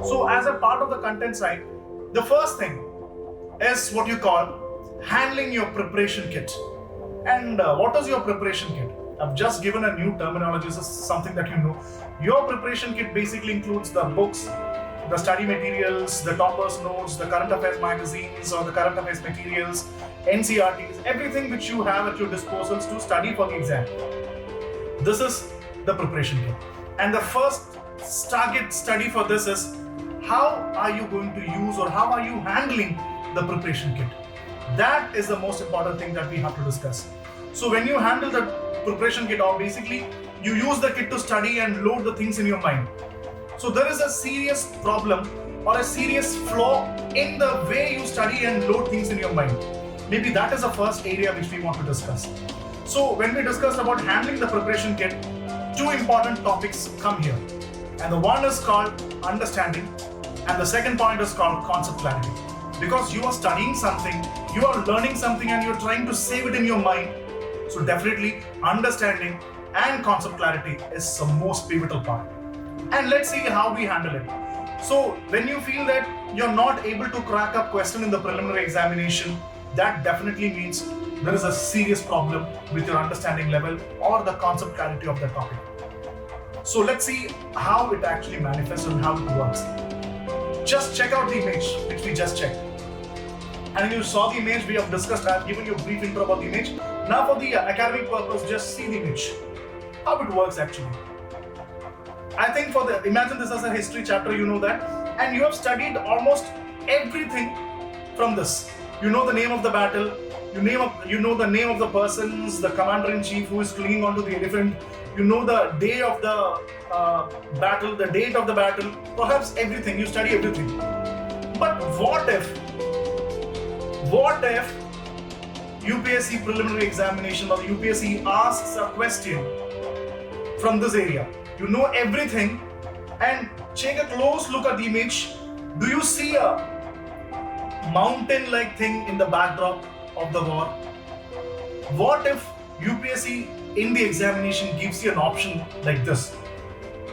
So as a part of the content side, the first thing is what you call handling your preparation kit. And what is your preparation kit? I've just given a new terminology. This is something that you know. Your preparation kit basically includes the books, the study materials, the toppers notes, the current affairs magazines or the current affairs materials, NCRTs, everything which you have at your disposal to study for the exam. This is the preparation kit. And the first target study for this is how are you going to use or how are you handling the preparation kit? That is the most important thing that we have to discuss. So when you handle the preparation kit, or basically you use the kit to study and load the things in your mind. So there is a serious problem or a serious flaw in the way you study and load things in your mind. Maybe that is the first area which we want to discuss. So when we discussed about handling the preparation kit, two important topics come here. And the one is called understanding and the second point is called concept clarity. Because you are studying something, you are learning something and you're trying to save it in your mind. So definitely understanding and concept clarity is the most pivotal part. And let's see how we handle it. So when you feel that you're not able to crack a question in the preliminary examination, that definitely means there is a serious problem with your understanding level or the concept clarity of the topic. So let's see how it actually manifests and how it works. Just check out the image which we just checked. And you saw the image, we have discussed, I have given you a brief intro about the image. Now for the academic purpose, just see the image. How it works actually. I think imagine this as a history chapter, you know that. And you have studied almost everything from this. You know the name of the battle, you know the name of the persons, the commander-in-chief who is clinging onto the elephant, you know the day of the battle, the date of the battle, perhaps everything, you study everything. But what if UPSC preliminary examination or the UPSC asks a question from this area? You know everything and take a close look at the image. Do you see a mountain-like thing in the backdrop of the war? What if UPSC in the examination gives you an option like this?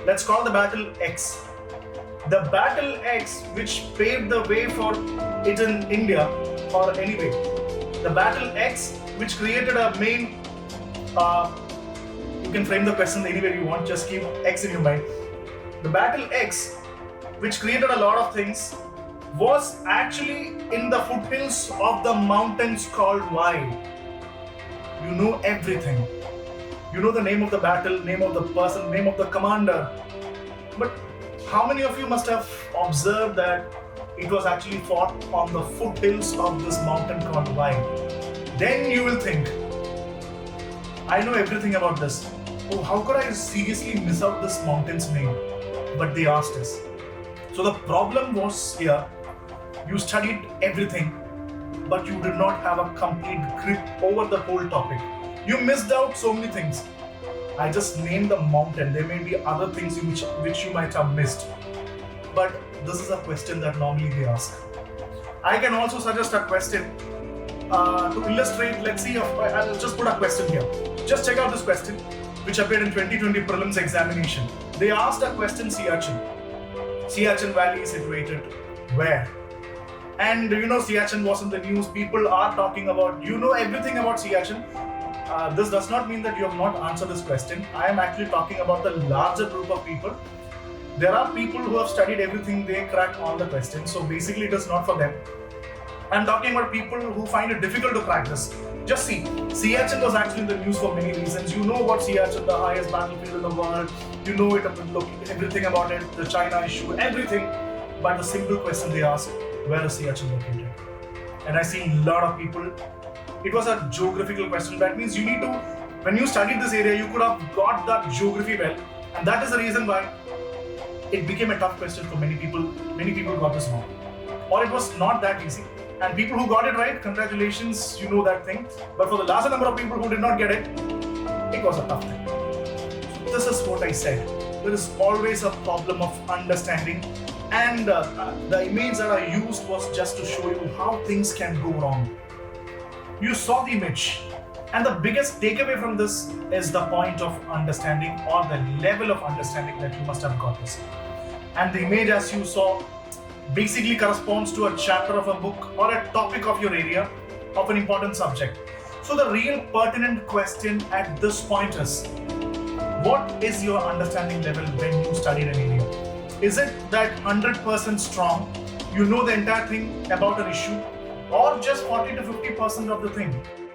Let's call the battle X. The battle X which paved the way for it in India or anyway. The battle X which created a main, you can frame the question anywhere you want, just keep X in your mind. The battle X which created a lot of things was actually in the foothills of the mountains called Y. You know everything. You know the name of the battle, name of the person, name of the commander. But how many of you must have observed that it was actually fought on the foothills of this mountain called Y? Then you will think, I know everything about this. Oh, how could I seriously miss out this mountain's name? But they asked us. So the problem was here, you studied everything, but you did not have a complete grip over the whole topic. You missed out so many things. I just named the mountain. There may be other things which you might have missed. But this is a question that normally they ask. I can also suggest a question to illustrate. Let's see, I'll just put a question here. Just check out this question which appeared in 2020 prelims examination. They asked a question, Siachen. Siachen Valley is situated where? And you know Siachen was in the news. People are talking about, you know everything about Siachen. This does not mean that you have not answered this question. I am actually talking about the larger group of people. There are people who have studied everything, they crack all the questions. So basically it is not for them. I'm talking about people who find it difficult to crack this. Just see, Siachen was actually in the news for many reasons. You know about Siachen, the highest battlefield in the world. You know it, everything about it, the China issue, everything. But the simple question they ask, where is Siachen located? And I see a lot of people, it was a geographical question. That means you need to, when you studied this area, you could have got that geography well. And that is the reason why it became a tough question for many people. Many people got this wrong. Or it was not that easy. And people who got it right, congratulations, you know that thing. But for the larger number of people who did not get it, it was a tough thing. So this is what I said. There is always a problem of understanding. And the image that I used was just to show you how things can go wrong. You saw the image. And the biggest takeaway from this is the point of understanding or the level of understanding that you must have got this. and the image, as you saw, basically corresponds to a chapter of a book or a topic of your area of an important subject. So the real pertinent question at this point is, what is your understanding level when you studied an area? Is it that 100% strong, you know the entire thing about an issue, or just 40 to 50% of the thing?